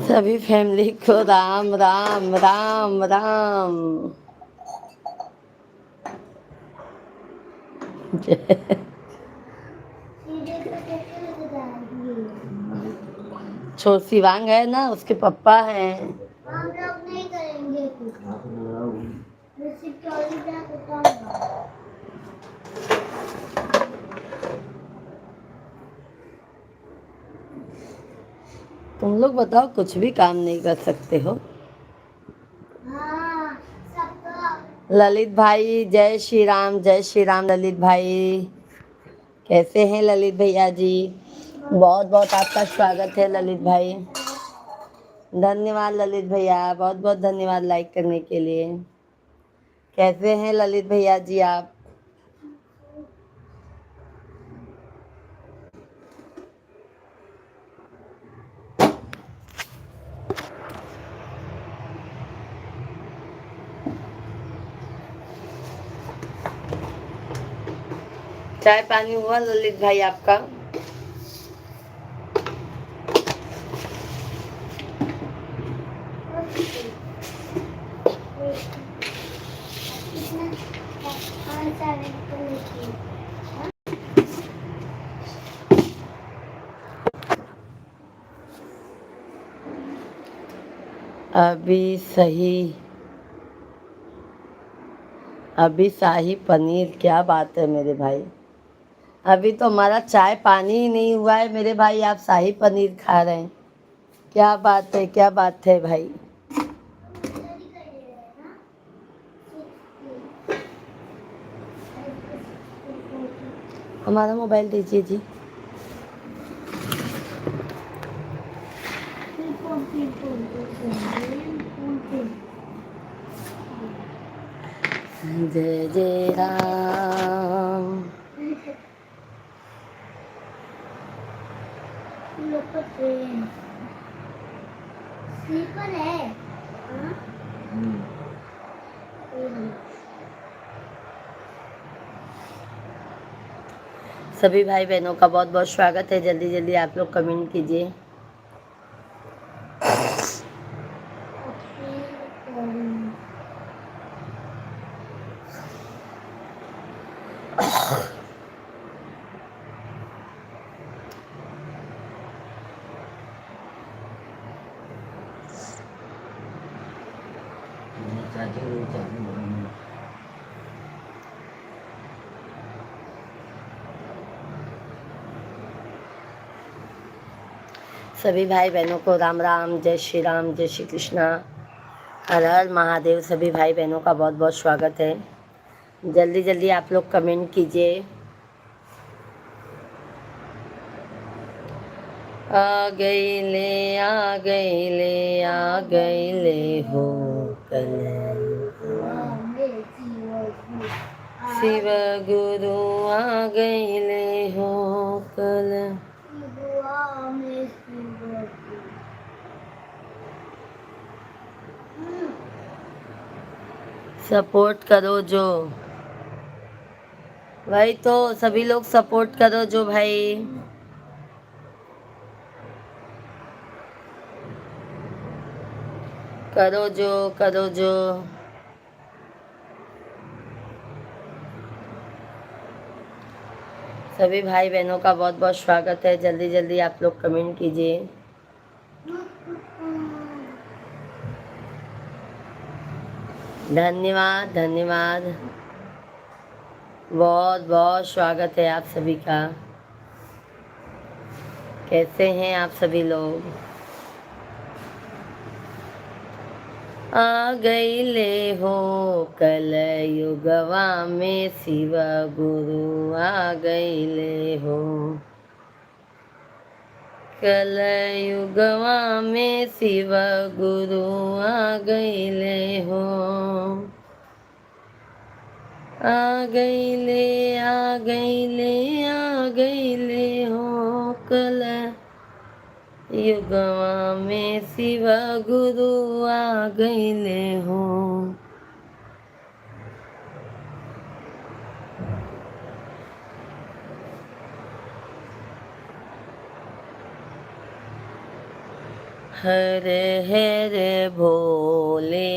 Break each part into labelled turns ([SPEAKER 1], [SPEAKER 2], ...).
[SPEAKER 1] सभी फैमिली को राम राम राम राम। शिवांग है ना, उसके पापा हैं। हम लोग नहीं करेंगे कुछ। तुम लोग बताओ, कुछ भी काम नहीं कर सकते हो। ललित भाई जय श्री राम, जय श्री राम। ललित भाई कैसे हैं ललित भैया जी? बहुत बहुत आपका स्वागत है ललित भाई। धन्यवाद ललित भैया, बहुत बहुत धन्यवाद लाइक करने के लिए। कैसे हैं ललित भैया जी आप? चाय पानी हुआ ललित भाई आपका? अभी शाही पनीर, क्या बात है मेरे भाई। अभी तो हमारा चाय पानी ही नहीं हुआ है मेरे भाई, आप शाही पनीर खा रहे हैं। क्या बात है, क्या बात है भाई। हमारा मोबाइल दीजिए जी। जय जय राम। स्लीपर है। सभी भाई बहनों का बहुत बहुत स्वागत है। जल्दी जल्दी आप लोग कमेंट कीजिए। सभी भाई बहनों को राम राम, जय श्री राम, जय श्री कृष्णा, हर हर महादेव। सभी भाई बहनों का बहुत बहुत स्वागत है। जल्दी जल्दी आप लोग कमेंट कीजिए। आ गई ले, आ गई ले, आ गई ले हो कल शिव गुरु, आ गई ले हो कल। सपोर्ट करो जो भाई, तो सभी लोग सपोर्ट करो जो भाई। करो जो, करो जो। सभी भाई बहनों का बहुत बहुत स्वागत है। जल्दी जल्दी आप लोग कमेंट कीजिए। धन्यवाद धन्यवाद, बहुत बहुत स्वागत है आप सभी का। कैसे हैं आप सभी लोग? आ गई ले हो कल युगवा में शिव गुरु, आ गई ले हो कल युगवा में शिव गुरु, आ गई ले हो। आ गई ले, आ गई ले, आ गई ले हो कल युगवा में शिव गुरु, आ गई ले हो। हर हर भोले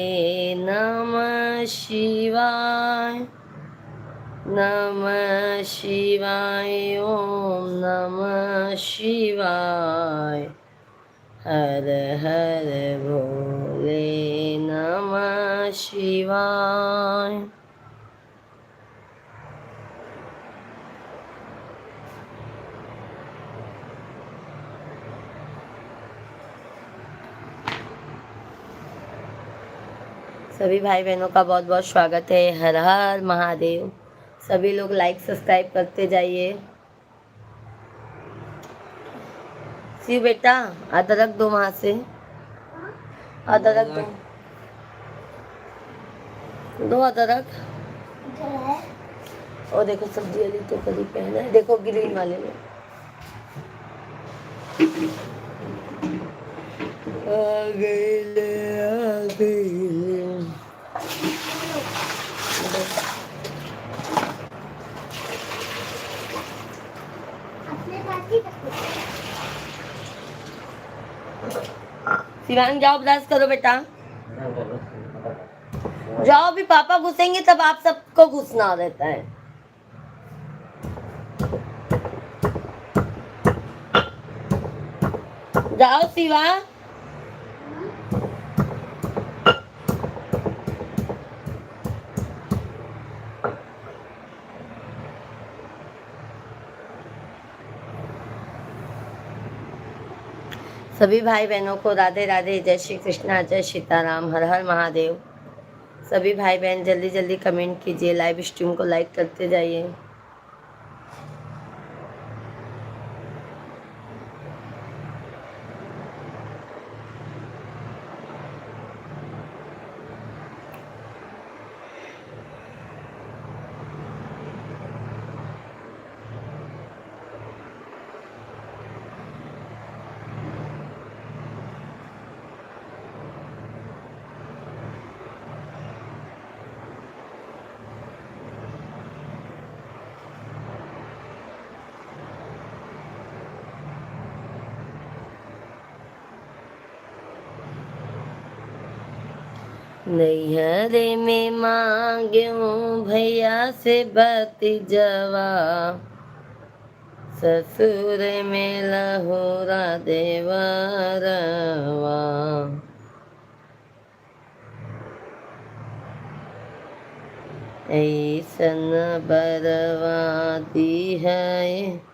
[SPEAKER 1] नमः शिवाय नमः शिवाय ओम नमः शिवाय हर हर भोले नमः शिवाय। सभी भाई बहनों का बहुत बहुत स्वागत है। हर हर महादेव। सभी लोग लाइक सब्सक्राइब करते जाइए। शिव बेटा अदरक दो वहां से, अदरक दो अदरक। और देखो सब्जी वाली तो कभी पहना है, देखो ग्रीन वाले में आ गई। शिवांग जाओ ब्रश करो बेटा, जाओ। भी पापा घुसेंगे तब आप सबको घुसना रहता है। जाओ शिवा। सभी भाई बहनों को राधे राधे, जय श्री कृष्णा, जय सीताराम, हर हर महादेव। सभी भाई बहन जल्दी जल्दी कमेंट कीजिए, लाइव स्ट्रीम को लाइक करते जाइए। नैहरे में मांग्यूं भैया से भतीजवा, ससुर में लहोरा देवरवा। ऐसन बरवा दी है।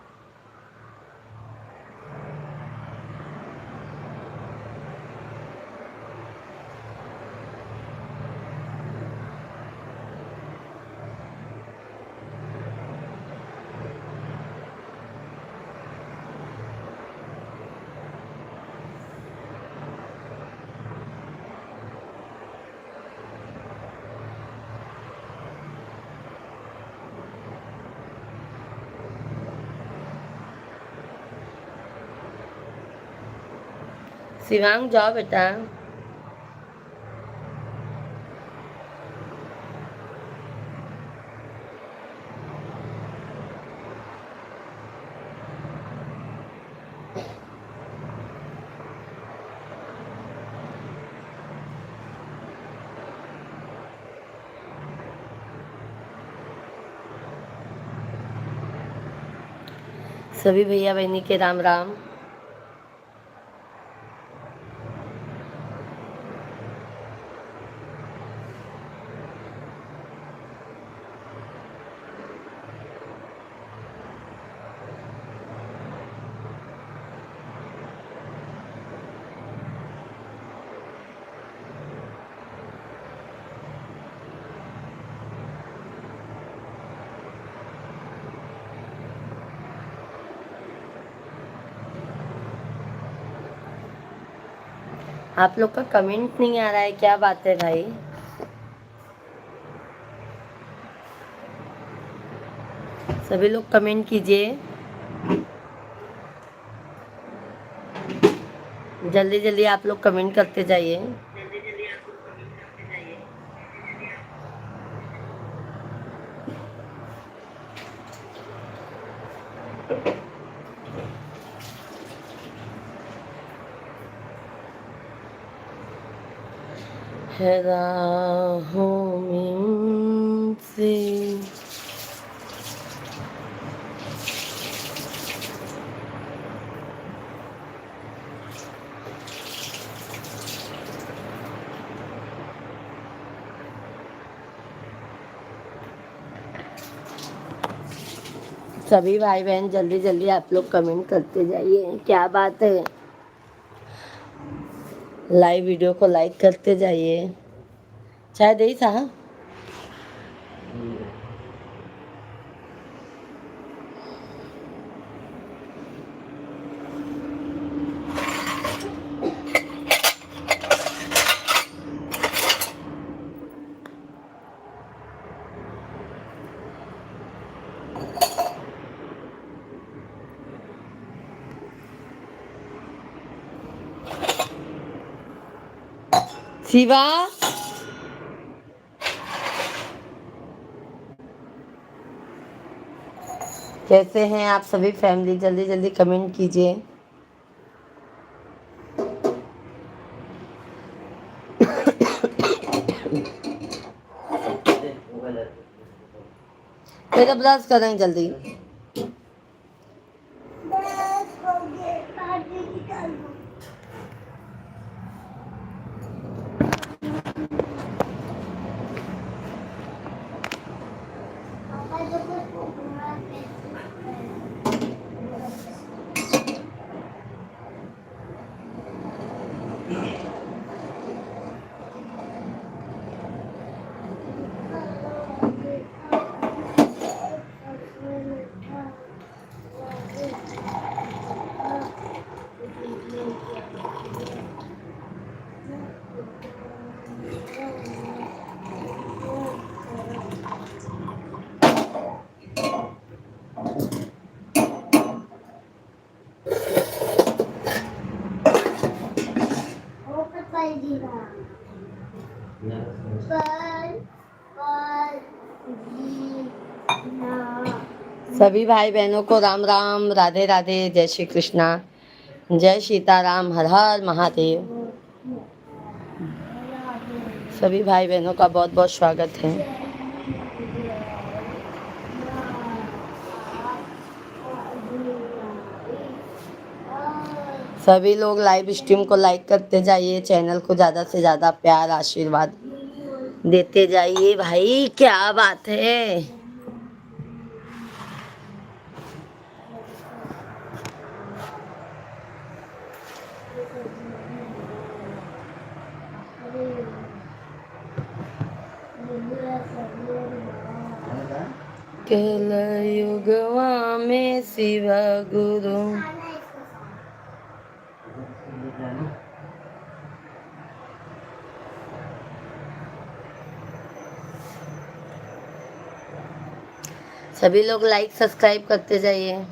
[SPEAKER 1] शिवांग जाओ बेटा। सभी भैया बहनी के राम राम। आप लोग का कमेंट नहीं आ रहा है, क्या बात है भाई? सभी लोग कमेंट कीजिए, जल्दी जल्दी आप लोग कमेंट करते जाइए। है राहों में उनसे। सभी भाई बहन जल्दी जल्दी आप लोग कमेंट करते जाइए, क्या बात है। लाइव वीडियो को लाइक करते जाइए। चाय दे साहब। शिवा, कैसे हैं आप सभी फैमिली, जल्दी जल्दी कमेंट कीजिए। मेरा ब्रश करें जल्दी। सभी भाई बहनों को राम राम, राधे राधे, जय श्री कृष्णा, जय सीताराम, हर हर महादेव। सभी भाई बहनों का बहुत बहुत स्वागत है। सभी लोग लाइव स्ट्रीम को लाइक करते जाइए, चैनल को ज़्यादा से ज़्यादा प्यार आशीर्वाद देते जाइए भाई, क्या बात है। कल युगवा में शिव गुरु। सभी लोग लाइक सब्सक्राइब करते जाइए।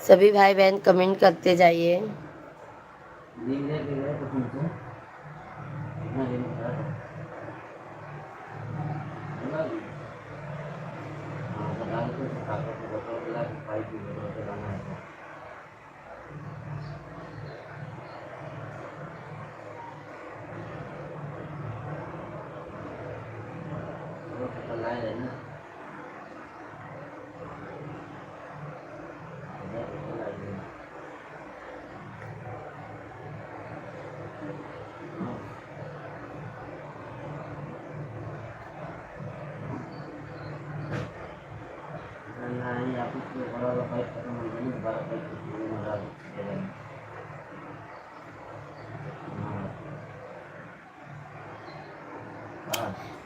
[SPEAKER 1] सभी भाई बहन कमेंट करते जाइए।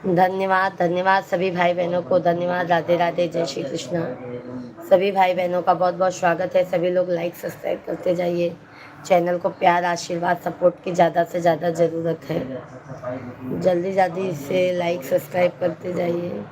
[SPEAKER 1] धन्यवाद धन्यवाद सभी भाई बहनों को, धन्यवाद। राधे राधे, जय श्री कृष्णा। सभी भाई बहनों का बहुत बहुत स्वागत है। सभी लोग लाइक सब्सक्राइब करते जाइए। चैनल को प्यार, आशीर्वाद, सपोर्ट की ज़्यादा से ज़्यादा ज़रूरत है। जल्दी जल्दी से लाइक सब्सक्राइब करते जाइए।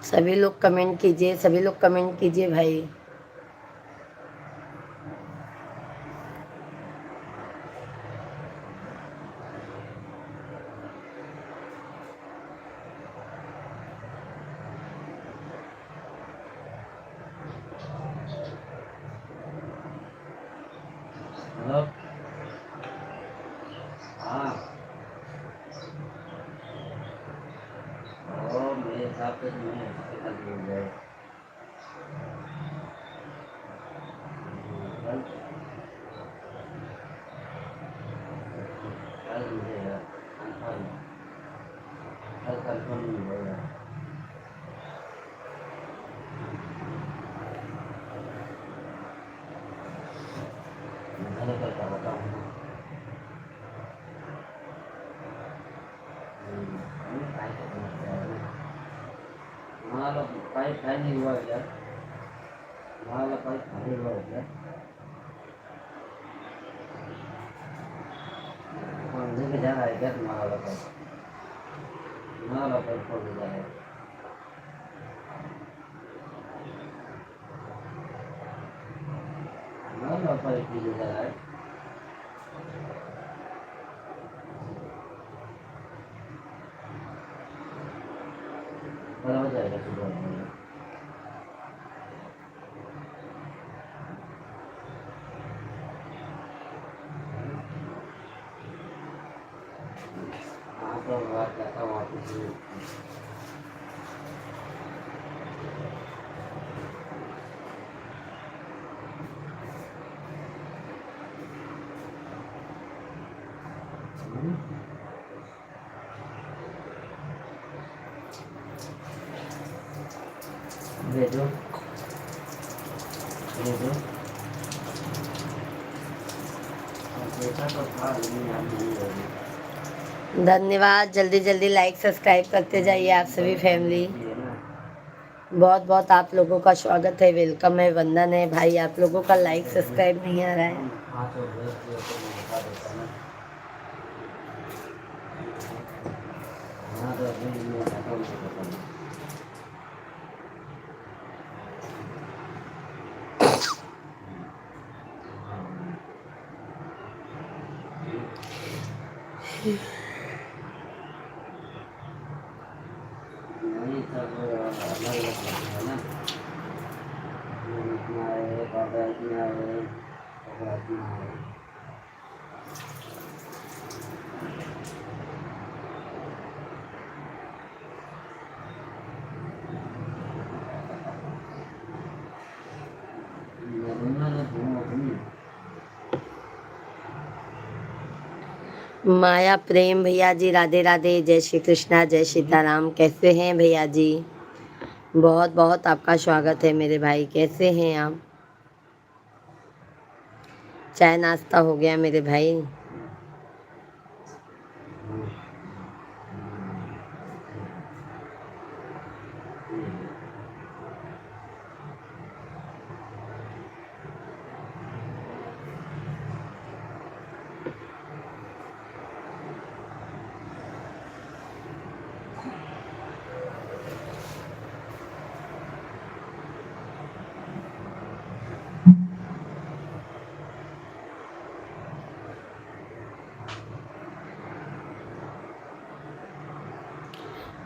[SPEAKER 1] सभी लोग कमेंट कीजिए, सभी लोग कमेंट कीजिए भाई।
[SPEAKER 2] हेलो, हाँ, मेरे हिसाब से मैं कल भूल गए। कल कल मुझे कंफर्म, कल कंफर्म मिलेगा। कल का बताऊँ। हमारा पाइप है नहीं हुआ यार, हमारा पाइप नहीं हुआ यार। लेके जा रहा है क्या तुम्हारा पाइप? हमारा पाइप खोल जा रहा है। हमारा पाइप ले जा रहा है। हो जाएगा सुबह में। हाँ तो बात करता हूँ ऑफिस में। भेजो भेजो, देखा तो था लेकिन याद नहीं होगी।
[SPEAKER 1] धन्यवाद। जल्दी जल्दी लाइक सब्सक्राइब करते जाइए आप सभी फैमिली। बहुत बहुत आप लोगों का स्वागत है, वेलकम है, वंदन है भाई। आप लोगों का लाइक सब्सक्राइब नहीं आ रहा है।
[SPEAKER 2] हाँ तो भेज दियो तो मैं बता देता ना। हाँ तो भेज दियो, खाता हूँ तो पता नहीं। नहीं सब अलग अलग है ना। इतना है, बाबा इतना है, बाबा इतना है।
[SPEAKER 1] माया प्रेम भैया जी, राधे राधे, जय श्री कृष्णा, जय सीताराम। कैसे हैं भैया जी? बहुत बहुत आपका स्वागत है मेरे भाई। कैसे हैं आप? चाय नाश्ता हो गया मेरे भाई?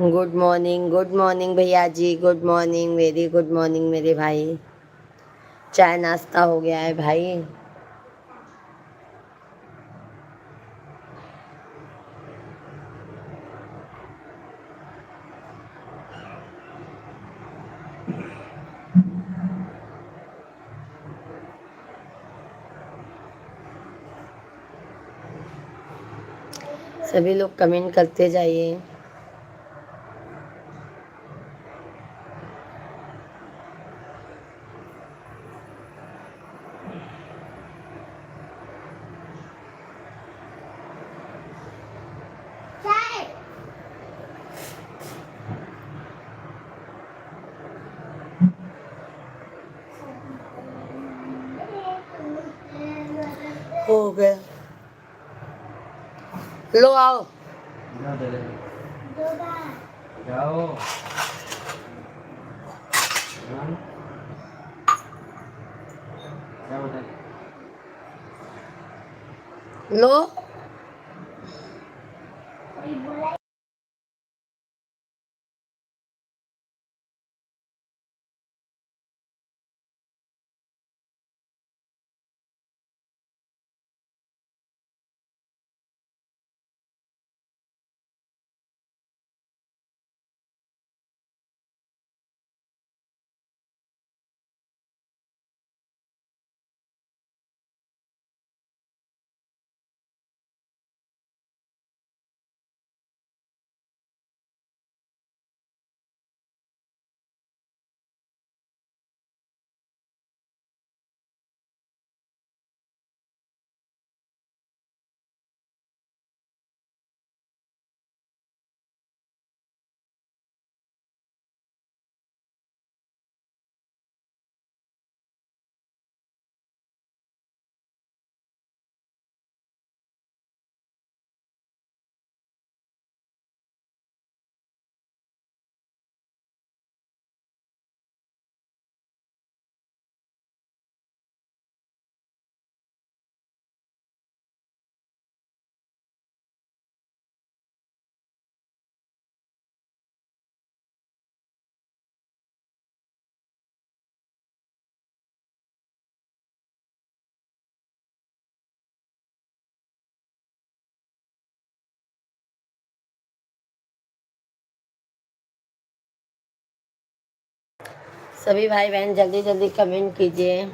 [SPEAKER 1] गुड मॉर्निंग भैया जी, good morning, very good morning मेरे भाई। चाय नाश्ता हो गया है भाई? सभी लोग कमेंट करते जाइए। हो गया, लो आओ।
[SPEAKER 2] ना चले जाओ। हाँ, क्या बताए?
[SPEAKER 1] लो सभी भाई बहन जल्दी जल्दी कमेंट कीजिए।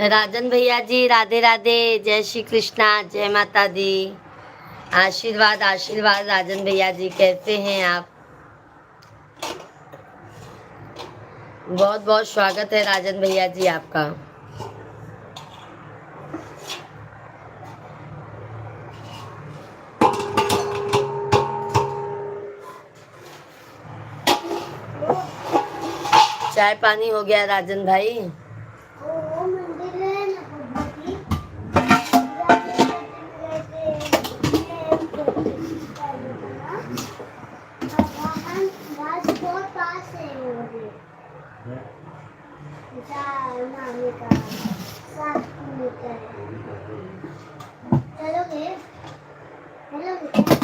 [SPEAKER 1] राजन भैया जी राधे राधे, जय श्री कृष्णा, जय माता दी। आशीर्वाद आशीर्वाद राजन भैया जी, कैसे हैं आप? बहुत बहुत स्वागत है राजन भैया जी आपका। चाय पानी हो गया राजन भाई?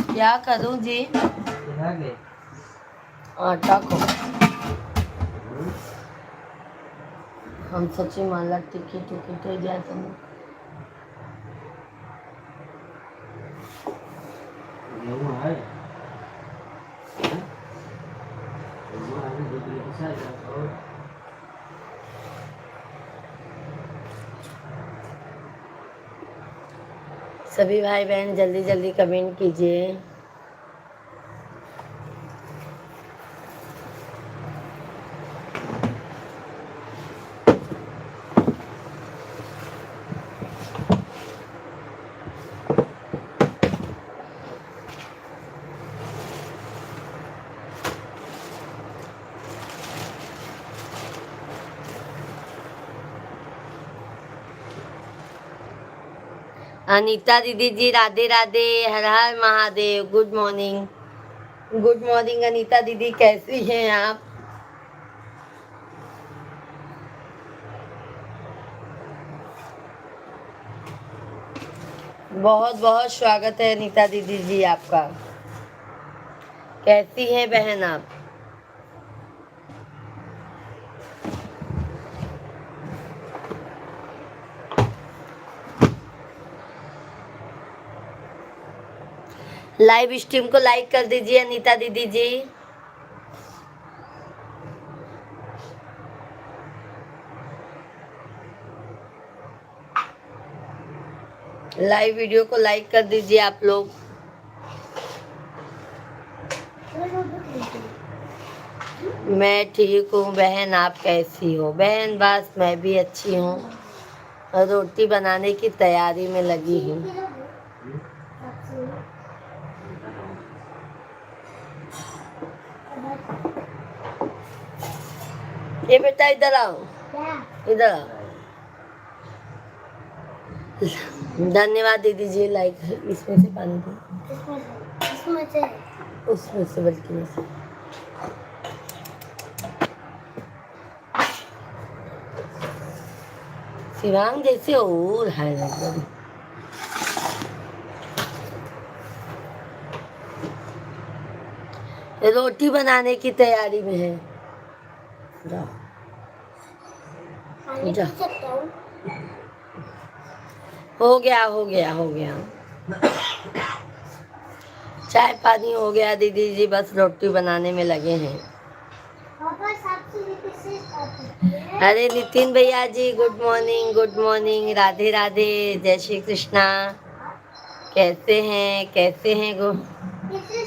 [SPEAKER 1] क्या करूं जी? आटा को हम सच्ची माला टिकी टिकी तो जाते हैं।
[SPEAKER 2] गेहूं है? गेहूं है, दूध लेके साथ और
[SPEAKER 1] सभी भाई बहन जल्दी जल्दी कमेंट कीजिए। अनीता दीदी ji Radhe Radhe, Har Har Mahadev. Good morning, good morning Anita दीदी, कैसी हैं आप? बहुत बहुत स्वागत है अनीता दीदी जी आपका। कैसी हैं बहन आप? लाइव स्ट्रीम को लाइक कर दीजिए अनीता दीदी जी। लाइव वीडियो को लाइक कर दीजिए आप लोग। मैं ठीक हूँ बहन, आप कैसी हो? बहन बस मैं भी अच्छी हूँ, रोटी बनाने की तैयारी में लगी हूँ। ये बेटा इधर आओ, इधर आओ। धन्यवाद दीदी जी। लाइक इसमें से पानी दो, उसमें से बल्कि में से। शिवांग जैसे और है एकदम। रोटी बनाने की तैयारी में है। जाओ जाओ, हो गया हो गया हो गया, चाय पानी हो गया दीदी जी, बस रोटी बनाने में लगे हैं। अरे नितिन भैया जी good morning, good morning, Radhe Radhe, जय श्री कृष्णा। कैसे हैं, कैसे हैं गो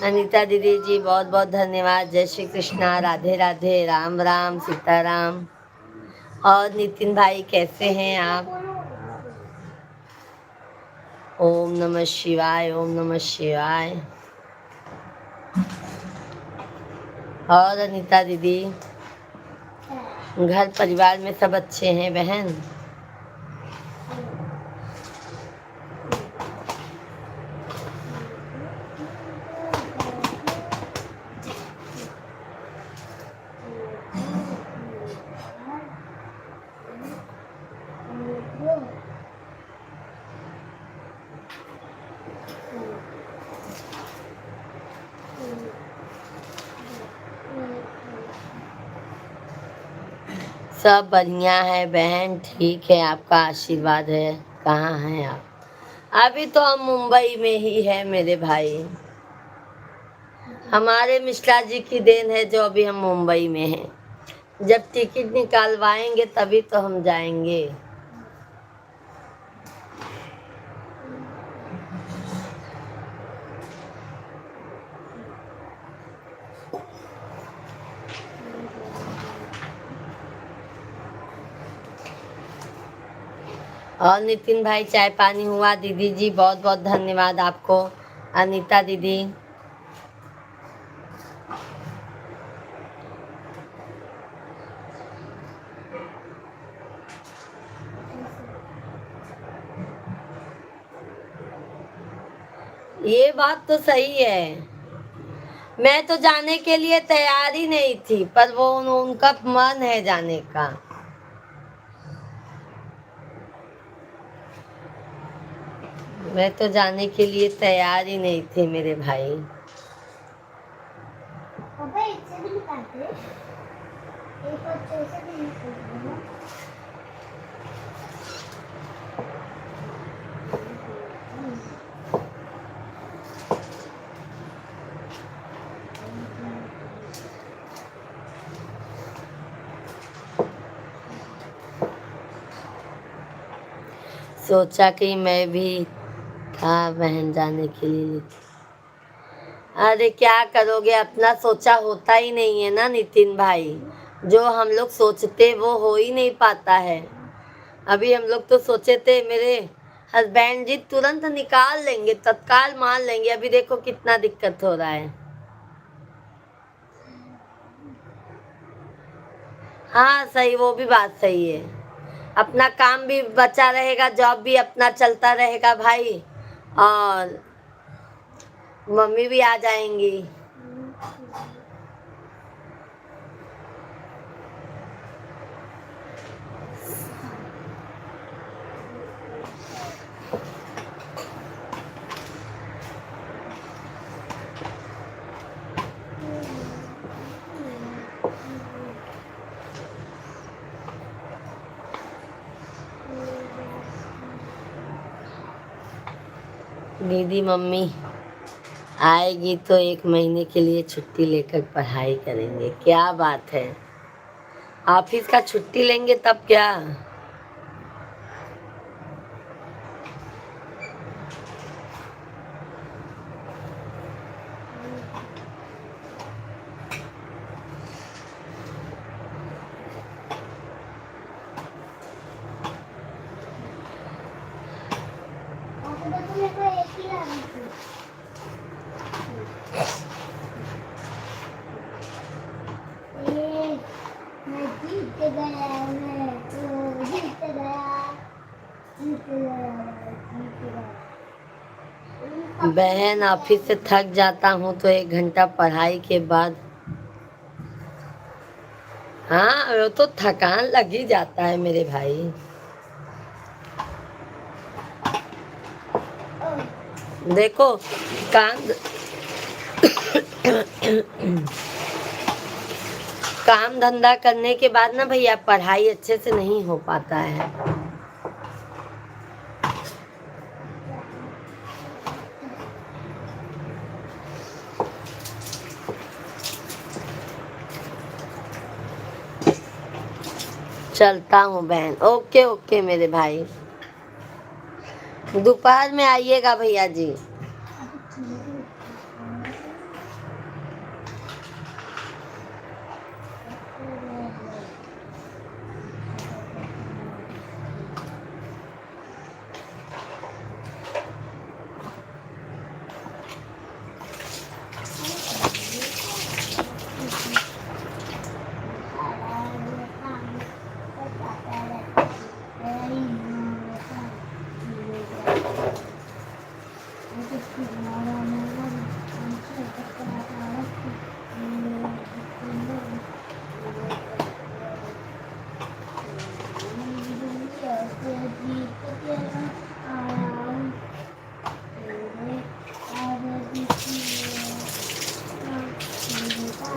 [SPEAKER 1] अनीता दीदी जी? बहुत बहुत धन्यवाद। जय श्री कृष्णा, राधे राधे, राम राम, सीताराम। और नितिन भाई कैसे हैं आप? ओम नमः शिवाय, ओम नमः शिवाय। और अनीता दीदी घर परिवार में सब अच्छे हैं बहन? सब बढ़िया है बहन, ठीक है, आपका आशीर्वाद है। कहाँ हैं आप? अभी तो हम मुंबई में ही है मेरे भाई। हमारे मिश्रा जी की देन है जो अभी हम मुंबई में हैं। जब टिकट निकालवाएंगे तभी तो हम जाएंगे। और नितिन भाई चाय पानी हुआ? दीदी जी बहुत बहुत धन्यवाद आपको। अनीता दीदी ये बात तो सही है, मैं तो जाने के लिए तैयार ही नहीं थी, पर वो उनका मन है जाने का। मैं तो जाने के लिए तैयार ही नहीं थी मेरे भाई। पापा इससे भी निकालते हैं, एक और से भी निकालते हैं। सोचा कि मैं भी था बहन जाने के लिए। अरे क्या करोगे, अपना सोचा होता ही नहीं है ना नितिन भाई। जो हम लोग सोचते वो हो ही नहीं पाता है। अभी हम लोग तो सोचे थे मेरे हस्बैंड जी तुरंत निकाल लेंगे, तत्काल मान लेंगे। अभी देखो कितना दिक्कत हो रहा है। हाँ सही, वो भी बात सही है। अपना काम भी बचा रहेगा, जॉब भी अपना चलता रहेगा भाई, और मम्मी भी आ जाएंगी। दीदी मम्मी आएगी तो 1 महीने के लिए छुट्टी लेकर पढ़ाई करेंगे। क्या बात है, ऑफिस का छुट्टी लेंगे तब क्या? बहन ऑफिस से थक जाता हूँ तो 1 घंटा पढ़ाई के बाद, हाँ वो तो थकान लग ही जाता है मेरे भाई। देखो काम काम धंधा करने के बाद ना भैया पढ़ाई अच्छे से नहीं हो पाता है। चलता हूँ बहन, ओके ओके मेरे भाई, दोपहर में आइएगा भैया जी।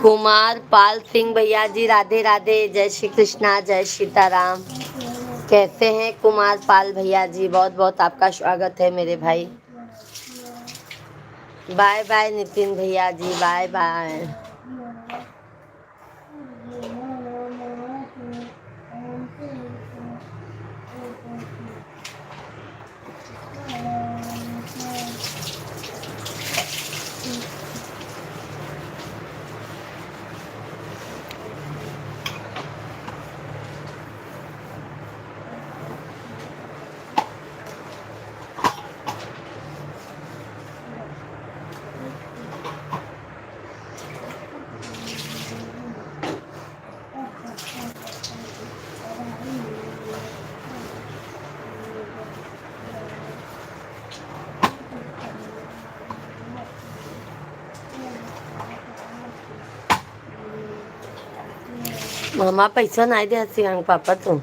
[SPEAKER 1] कुमार पाल सिंह भैया जी राधे राधे, जय श्री कृष्णा, जय सीताराम। कैसे हैं कुमार पाल भैया जी? बहुत बहुत आपका स्वागत है मेरे भाई। बाय बाय नितिन भैया जी, बाय बाय। मामा पैसा नाही द्या सांग पापा तू।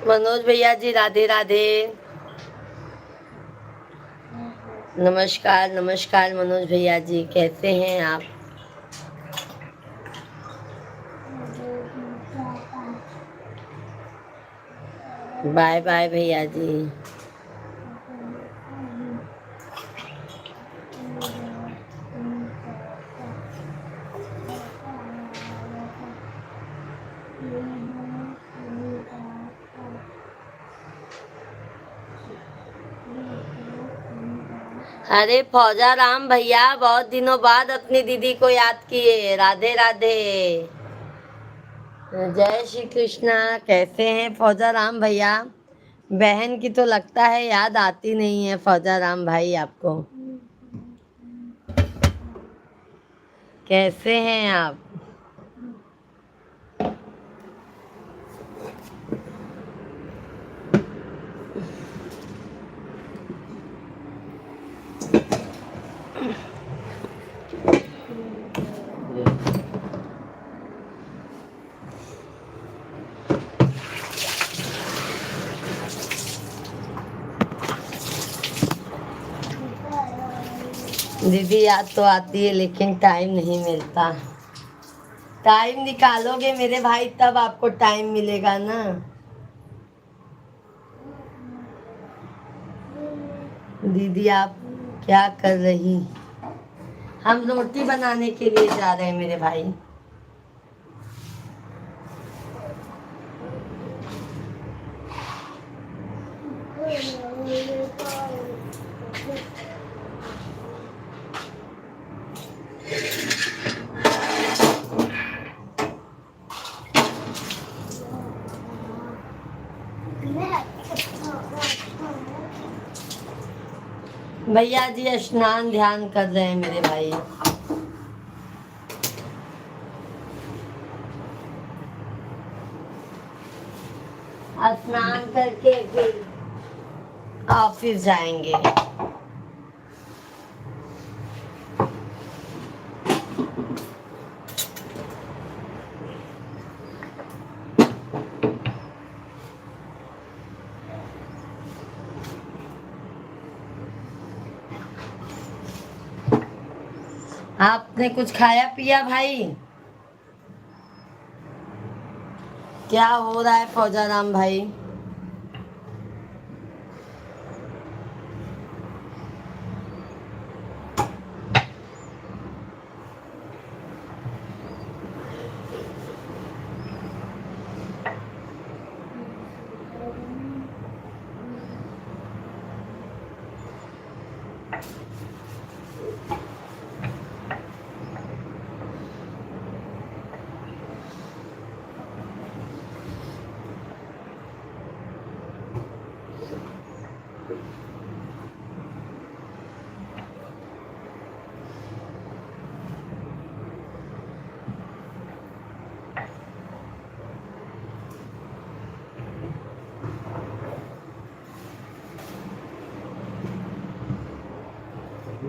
[SPEAKER 1] मनोज भैया जी राधे राधे, नमस्कार नमस्कार मनोज भैया जी, कैसे हैं आप? बाय बाय भैया जी। अरे फौजा राम भैया, बहुत दिनों बाद अपनी दीदी को याद किए। राधे राधे। जय श्री कृष्णा। कैसे हैं फौजा राम भैया? बहन की तो लगता है याद आती नहीं है फौजा राम भाई आपको। कैसे हैं आप? दीदी याद तो आती है लेकिन टाइम नहीं मिलता। टाइम निकालोगे मेरे भाई तब आपको टाइम मिलेगा ना। दीदी आप क्या कर रही? हम रोटी बनाने के लिए जा रहे हैं मेरे भाई। भैया जी स्नान ध्यान कर रहे हैं मेरे भाई। स्नान करके फिर ऑफिस जाएंगे। आपने कुछ खाया पिया भाई? क्या हो रहा है फौजा राम भाई?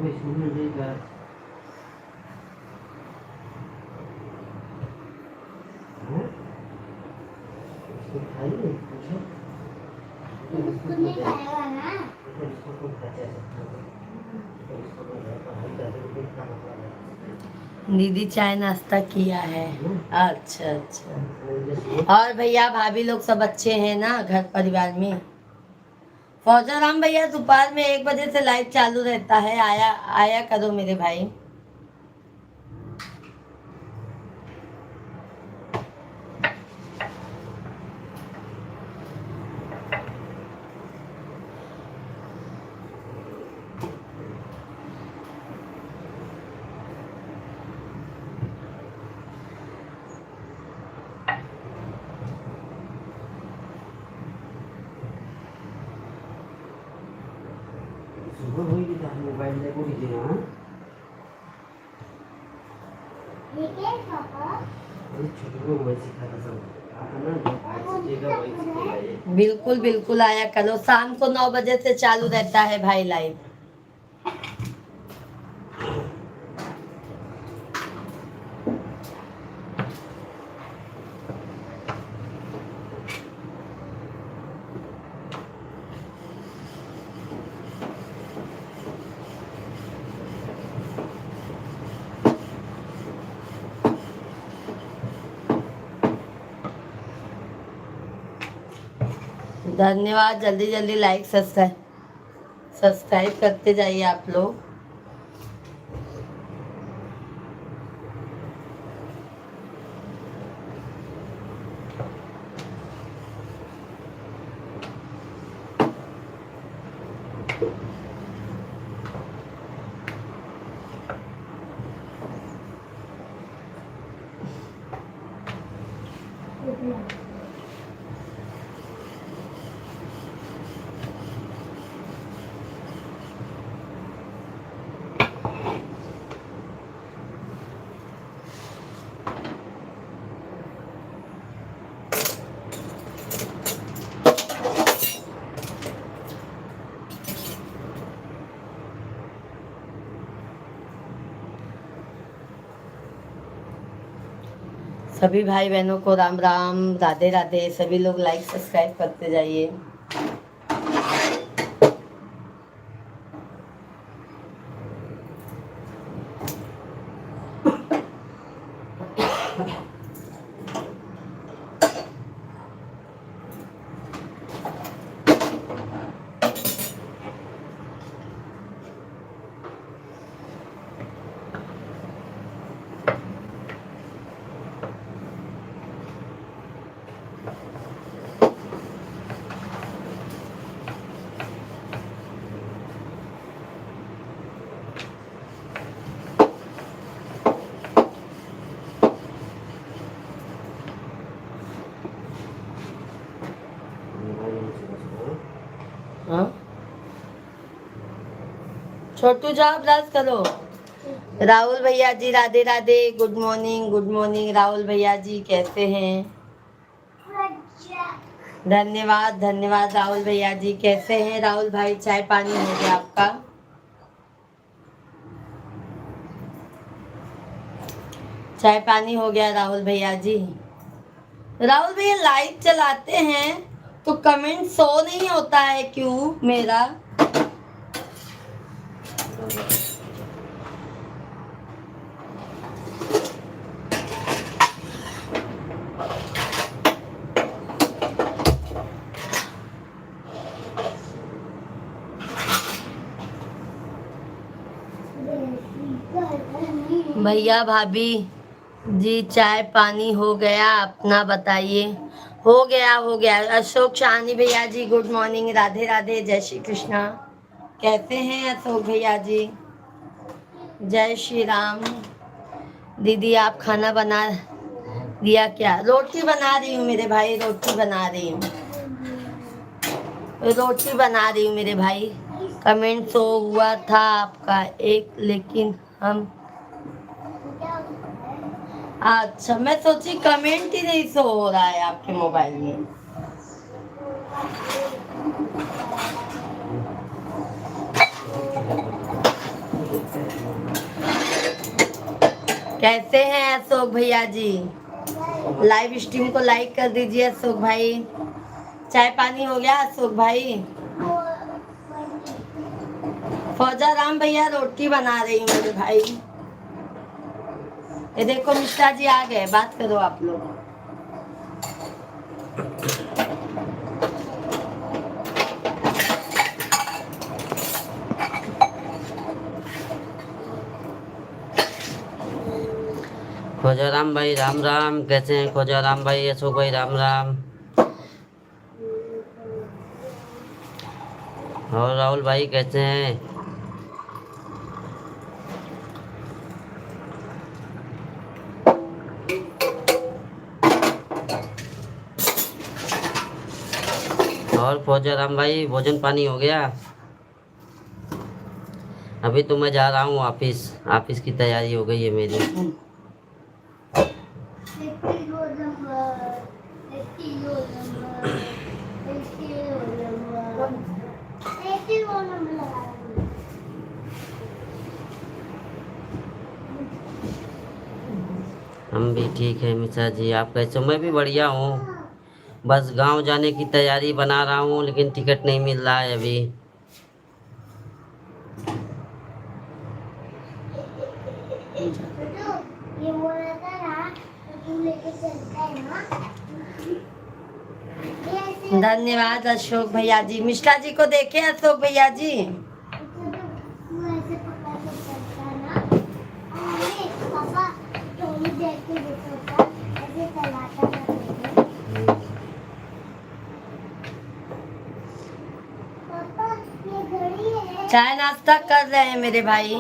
[SPEAKER 2] Wait, someone did that. Huh? इसको खाइए, पूछो। इसको नहीं खाएगा ना? इसको तो खाते हैं। इसको तो पढ़ाई करते हुए क्या मतलब है?
[SPEAKER 1] दीदी चाय नाश्ता किया है। अच्छा अच्छा। और भैया भाभी लोग सब अच्छे हैं ना घर परिवार में? फौजा राम भैया दोपहर में 1 बजे से लाइट चालू रहता है। आया आया करो मेरे भाई।
[SPEAKER 2] सुबह हुई कि मोबाइल ले को दीजिए ना।
[SPEAKER 3] ठीक है पापा।
[SPEAKER 2] ये छोटे को मोबाइल सिखाता सब। आप ना जो भाई सीखेगा वही सीखेगा ये।
[SPEAKER 1] बिल्कुल बिल्कुल आया करो। शाम को 9 बजे से चालू रहता है भाई लाइव। धन्यवाद। जल्दी जल्दी लाइक सब्सक्राइब करते जाइए आप लोग। सभी भाई बहनों को राम राम, राधे राधे। सभी लोग लाइक सब्सक्राइब करते जाइए। हाँ छोटू जाओ ब्रश करो। राहुल भैया जी राधे राधे। गुड मॉर्निंग राहुल भैया जी, कैसे हैं? धन्यवाद धन्यवाद राहुल भैया जी। कैसे हैं राहुल भाई? चाय पानी हो गया आपका? चाय पानी हो गया राहुल भैया जी? राहुल भैया लाइव चलाते हैं तो कमेंट शो नहीं होता है क्यों मेरा? भैया भाभी जी चाय पानी हो गया? अपना बताइए। हो गया। अशोक शाहनी भैया जी गुड मॉर्निंग, राधे राधे, जय श्री कृष्णा। कैसे हैं अशोक भैया जी? जय श्री राम। दीदी आप खाना बना दिया क्या? रोटी बना रही हूँ मेरे भाई, रोटी बना रही हूँ मेरे भाई। कमेंट शो हुआ था आपका एक, लेकिन हम अच्छा, मैं सोची कमेंट ही नहीं शो हो रहा है आपके मोबाइल में। कैसे हैं अशोक भैया जी? लाइव स्ट्रीम को लाइक कर दीजिए अशोक भाई। चाय पानी हो गया अशोक भाई? फौजा राम भैया रोटी बना रही हूँ मेरे भाई। ये देखो मिश्रा जी आ गए, बात करो आप लोग।
[SPEAKER 2] खोजा राम भाई राम राम। कैसे हैं खोजा राम भाई? अशोक भाई राम राम। और राहुल भाई कैसे हैं? और खोजा राम भाई भोजन पानी हो गया? अभी तो मैं जा रहा हूँ ऑफिस की तैयारी हो गई है मेरी। हम भी ठीक है मिश्रा जी, आप कैसे? मैं भी बढ़िया हूँ। बस गांव जाने की तैयारी बना रहा हूँ, लेकिन टिकट नहीं मिल रहा है अभी।
[SPEAKER 3] ये बोल रहा था ना, तो तू लेके चलता है ना? ये ऐसे
[SPEAKER 1] धन्यवाद अशोक भैया जी। मिश्रा जी को देखे अशोक भैया जी? चाय नाश्ता कर रहे हैं मेरे भाई।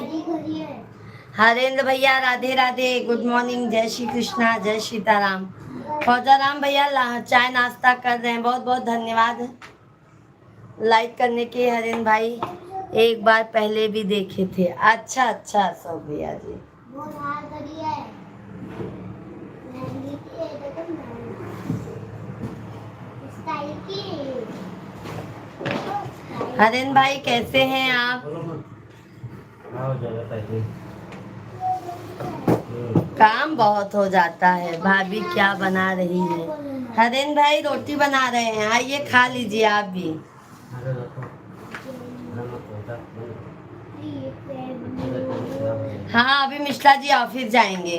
[SPEAKER 1] हरेंद्र भैया राधे राधे, गुड मॉर्निंग, जय श्री कृष्णा, जय सीताराम। फौजाराम भैया चाय नाश्ता कर रहे हैं, बहुत बहुत धन्यवाद लाइक करने के। हरेंद्र भाई एक बार पहले भी देखे थे। अच्छा अच्छा अशोक भैया जी। हरेंद्र भाई कैसे हैं आप? काम बहुत हो जाता है। भाभी क्या बना रही है? हरेंद्र भाई रोटी बना रहे हैं, आइए खा लीजिए आप भी। हाँ अभी मिश्रा जी ऑफिस जाएंगे,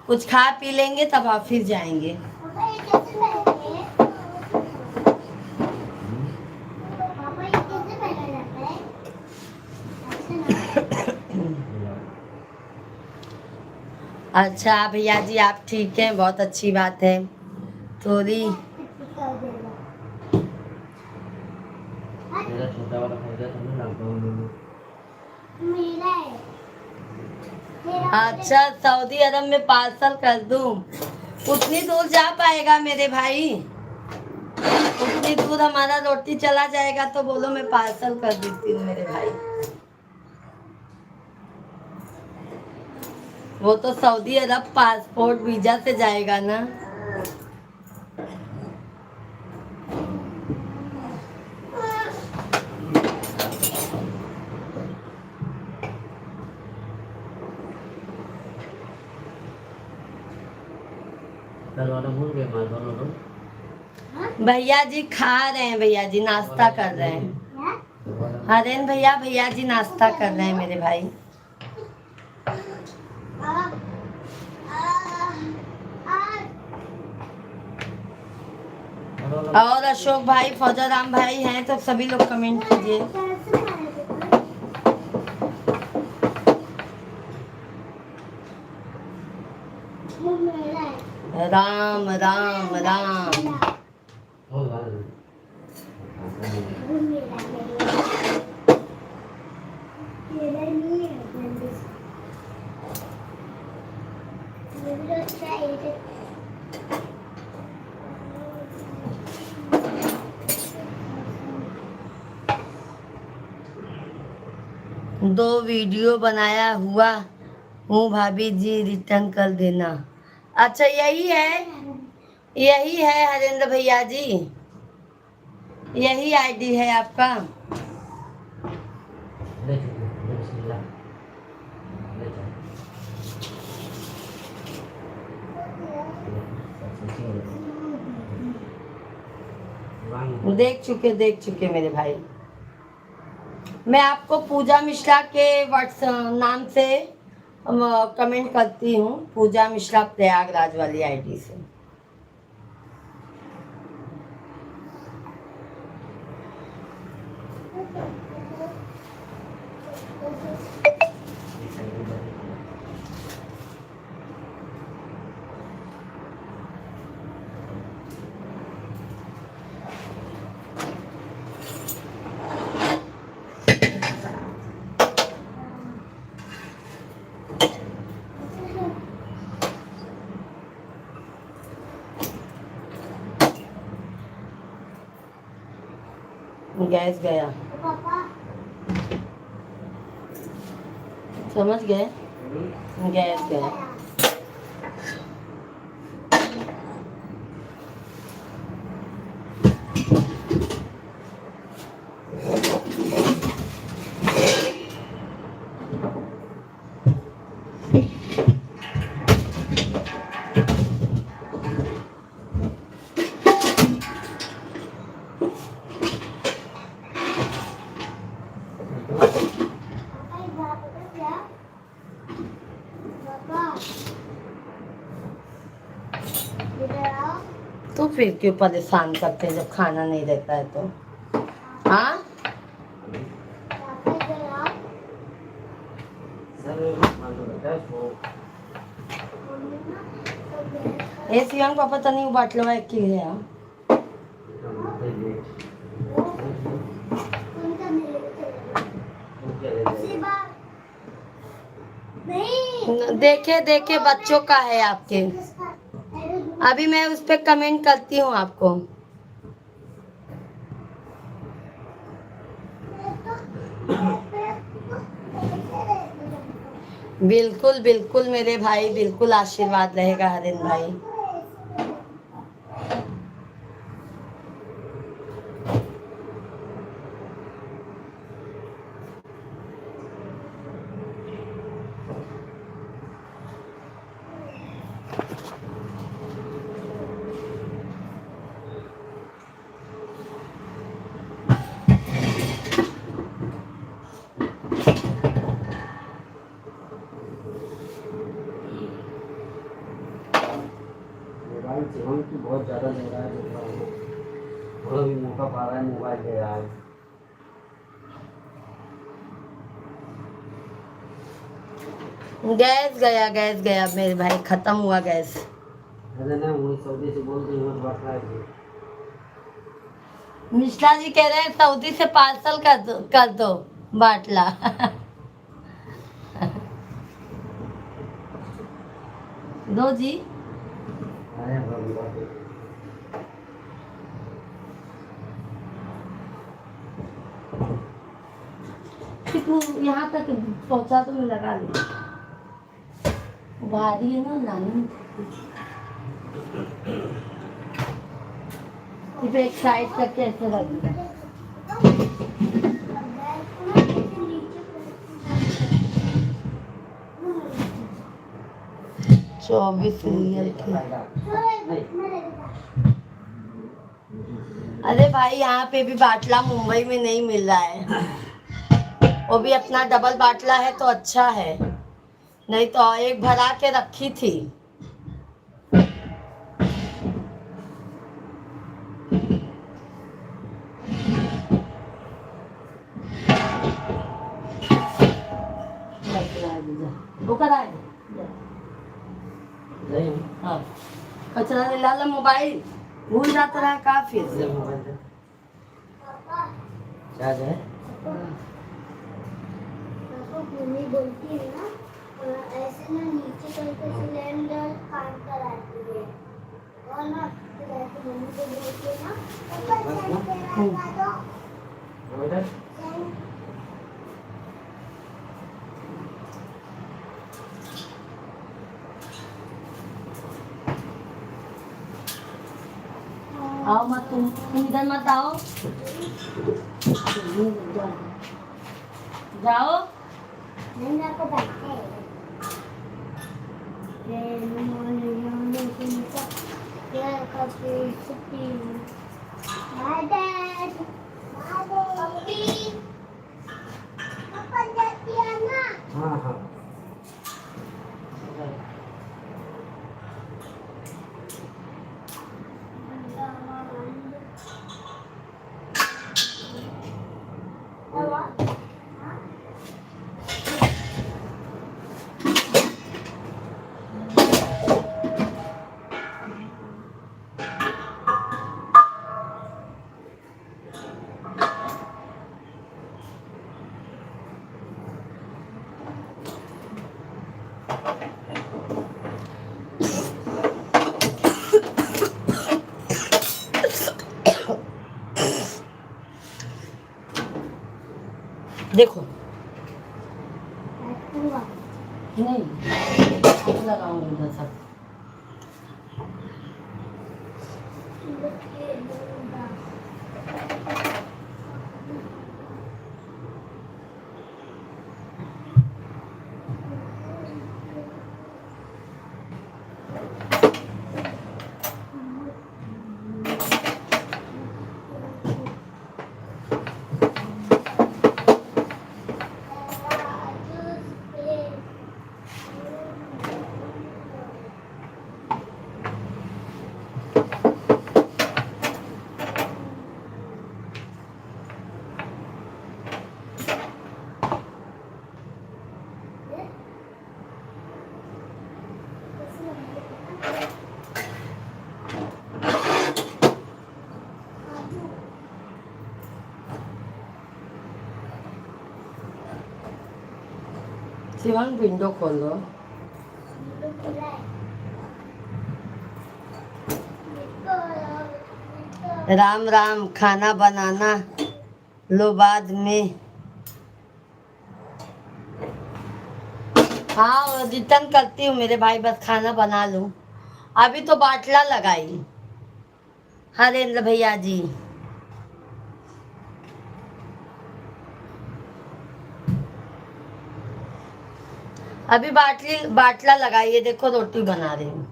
[SPEAKER 1] कुछ खा पी लेंगे तब ऑफिस जाएंगे। अच्छा भैया जी आप ठीक हैं, बहुत अच्छी बात है। थोड़ी
[SPEAKER 2] छोटा वाला फायदा था ना लॉकडाउन में।
[SPEAKER 1] अच्छा सऊदी अरब में पार्सल कर दूं? उतनी दूर जा पाएगा मेरे भाई? उतनी दूर हमारा रोटी चला जाएगा तो बोलो मैं पार्सल कर देती हूँ मेरे भाई। वो तो सऊदी अरब पासपोर्ट वीजा से जाएगा ना। भैया जी खा रहे हैं, भैया जी नाश्ता कर रहे हैं। हरेन भैया भैया जी नाश्ता कर रहे हैं मेरे भाई। और अशोक भाई फौजाराम भाई हैं तो सभी लोग कमेंट कीजिए। राम राम राम। दो वीडियो बनाया हुआ हूँ भाभी जी, रिटर्न कर देना। अच्छा यही है हरेंद्र भैया जी, यही आईडी है आपका? देख चुके मेरे भाई। मैं आपको पूजा मिश्रा के व्हाट्सएप नाम से कमेंट करती हूँ, पूजा मिश्रा प्रयागराज वाली आईडी से। गैस गया, समझ गए? गैस गया। तो फिर क्यों परेशान करते हैं जब खाना नहीं रहता है तो? हाँ
[SPEAKER 3] पापा जरा
[SPEAKER 2] सर मालूम रहता है वो
[SPEAKER 3] मम्मी ना तो गैस
[SPEAKER 1] ए शिवांग पापा तनी बाटलो है की है
[SPEAKER 3] कौन सा मेरे को चलेगा शिवा नहीं
[SPEAKER 1] देखे देखे बच्चों का है आपके। अभी मैं उस पर कमेंट करती हूँ आपको। बिल्कुल बिल्कुल मेरे भाई, बिल्कुल आशीर्वाद रहेगा हरिन भाई।
[SPEAKER 2] मोबाइल जीवन की बहुत ज़्यादा ले रहा है मोबाइल, थोड़ा भी मौका पा रहा है मोबाइल ले रहा है।
[SPEAKER 1] गैस गया मेरे भाई, खत्म हुआ गैस।
[SPEAKER 2] अरे ना वही सऊदी से बोल रही हूँ बात रहा है।
[SPEAKER 1] मिश्रा जी कह रहे हैं सऊदी से पार्सल कर दो बाटला। दो जी।
[SPEAKER 2] अरे बाबू बाबू
[SPEAKER 1] कितनी यहाँ तक पहुँचा तो मैं लगा ली। भारी है ना लानी। इसे एक साइड करके ऐसे रख दिया। 24 रियल की। अरे भाई यहाँ पे भी बाटला मुंबई में नहीं मिल रहा है। वो भी अपना डबल बाटला है तो अच्छा है, नहीं तो एक भरा के रखी थी। वो कराए
[SPEAKER 2] नहीं
[SPEAKER 1] हाँ, कचरा नहीं लाला, मोबाइल भूल जाता रहा काफी
[SPEAKER 2] इसलिए मोबाइल दे चार्ज है।
[SPEAKER 3] मम्मी बोलती है ना ऐसे ना नीचे करके सिलेंडर काम कराती है और ना फिर ऐसे मम्मी को बोलती है ना
[SPEAKER 2] वो इधर
[SPEAKER 1] आओ मत, तुम इधर मत आओ। जाओ।
[SPEAKER 3] नहीं ना को बैठे
[SPEAKER 2] हाँ हाँ
[SPEAKER 1] देखो नहीं लगाऊंगी उधर सब। शिवांग विंडो खोल दो।
[SPEAKER 3] विंडो खुला है। विंडो
[SPEAKER 1] राम राम, खाना बनाना लो बाद में। हाँ रिटर्न करती हूँ मेरे भाई, बस खाना बना लूँ। अभी तो बाटला लगाई हरेंद्र भैया जी। अभी बाटला लगाई है, देखो रोटी बना रही हूँ।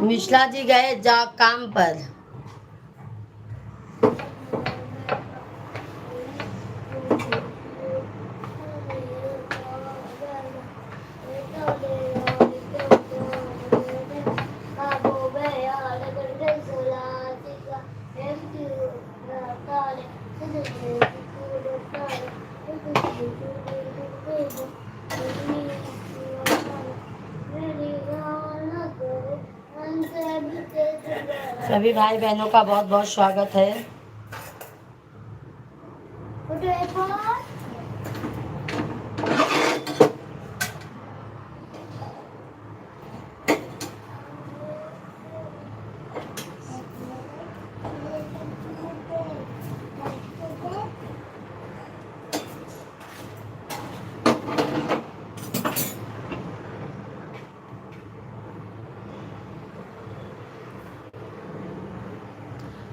[SPEAKER 1] मिश्रा जी गए जा काम पर। सभी भाई बहनों का बहुत बहुत स्वागत है।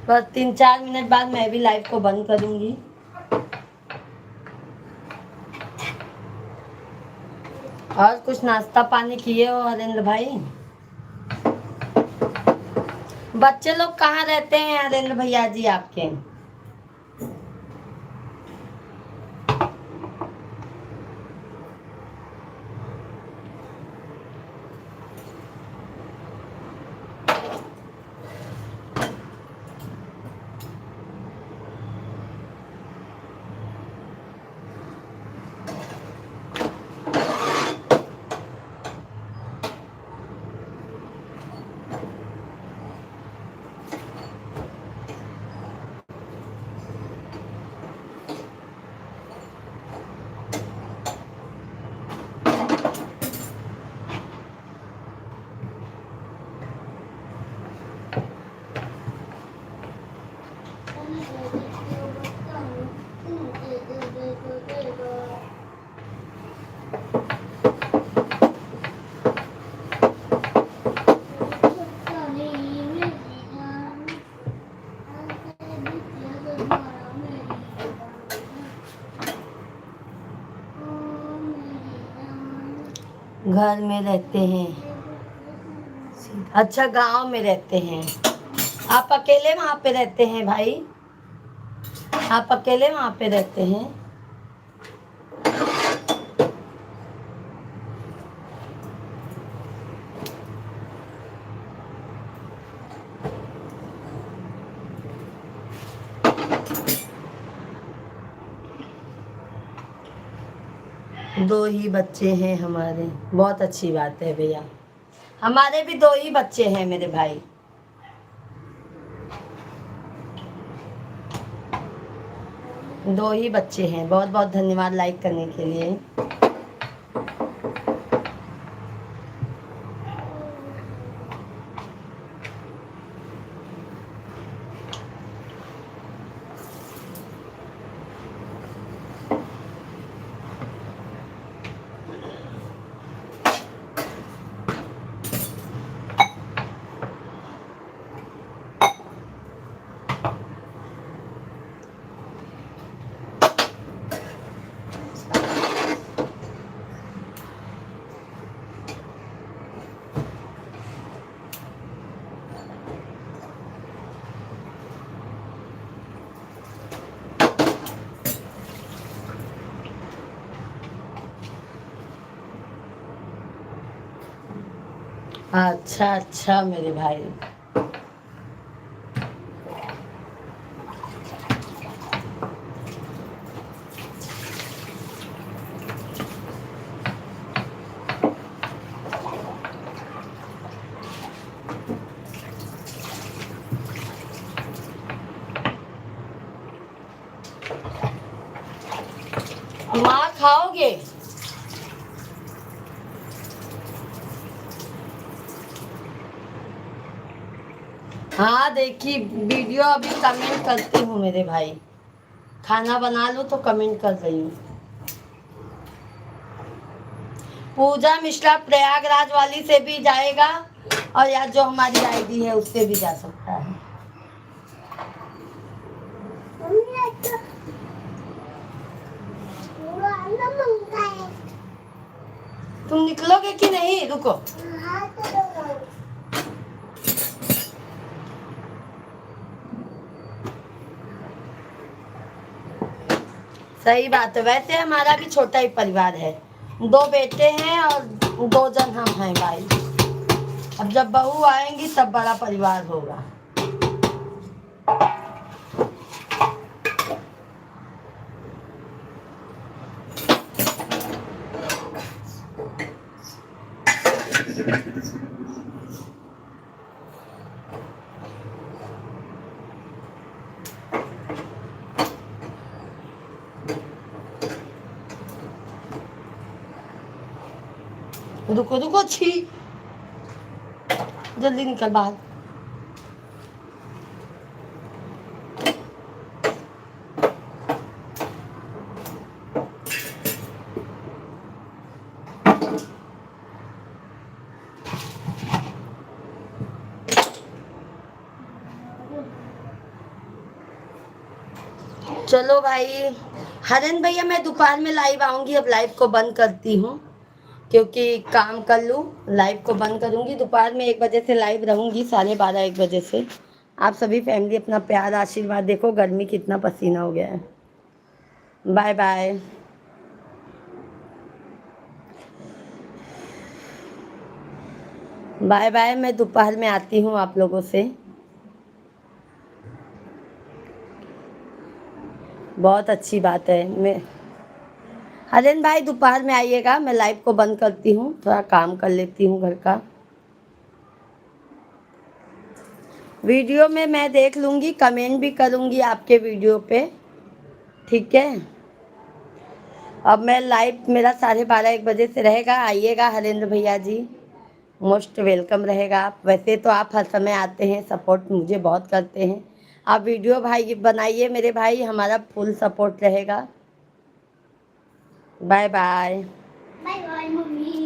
[SPEAKER 1] बस 3-4 मिनट बाद मैं भी लाइव को बंद करूंगी। और कुछ नाश्ता पानी किए हो हरेंद्र भाई? बच्चे लोग कहाँ रहते हैं हरेंद्र भैया जी आपके? घर में रहते हैं। अच्छा गांव में रहते हैं। आप अकेले वहां पे रहते हैं भाई? आप अकेले वहां पे रहते हैं? दो ही बच्चे हैं हमारे। बहुत अच्छी बात है भैया। हमारे भी 2 ही बच्चे हैं मेरे भाई। दो ही बच्चे हैं। बहुत बहुत धन्यवाद लाइक करने के लिए। अच्छा अच्छा मेरे भाई। खाओगे? हाँ देखी वीडियो, अभी कमेंट करती हूँ मेरे भाई, खाना बना लो तो कमेंट कर रही हूँ। पूजा मिश्रा प्रयागराज वाली से भी जाएगा और या जो हमारी आईडी है उससे भी जा सकता है। तुम निकलोगे कि नहीं? रुको। सही बात है, वैसे हमारा भी छोटा ही परिवार है, 2 बेटे हैं और 2 जन हम हैं भाई। अब जब बहू आएंगी तब बड़ा परिवार होगा। रुको रुको, छी, जल्दी निकल बाहर। चलो भाई, हरेन भैया मैं दोपहर में लाइव आऊंगी, अब लाइव को बंद करती हूँ क्योंकि काम कर लूँ। लाइव को बंद करूंगी, दोपहर में 1 बजे से लाइव रहूंगी, 12:30 1 बजे से। आप सभी फैमिली अपना प्यार आशीर्वाद, देखो गर्मी कितना पसीना हो गया है। Bye bye. बाय बाय, मैं दोपहर में आती हूँ आप लोगों से। बहुत अच्छी बात है। मैं हरेन भाई दोपहर में आइएगा, मैं लाइव को बंद करती हूँ, थोड़ा काम कर लेती हूँ घर का। वीडियो में मैं देख लूँगी, कमेंट भी करूँगी आपके वीडियो पे, ठीक है। अब मैं लाइव मेरा 12:30 1 बजे से रहेगा, आइएगा हरेंद्र भैया जी, मोस्ट वेलकम रहेगा आप। वैसे तो आप हर समय आते हैं, सपोर्ट मुझे बहुत करते हैं। आप वीडियो भाई बनाइए मेरे भाई, हमारा फुल सपोर्ट रहेगा। Bye bye.
[SPEAKER 3] Bye bye mummy.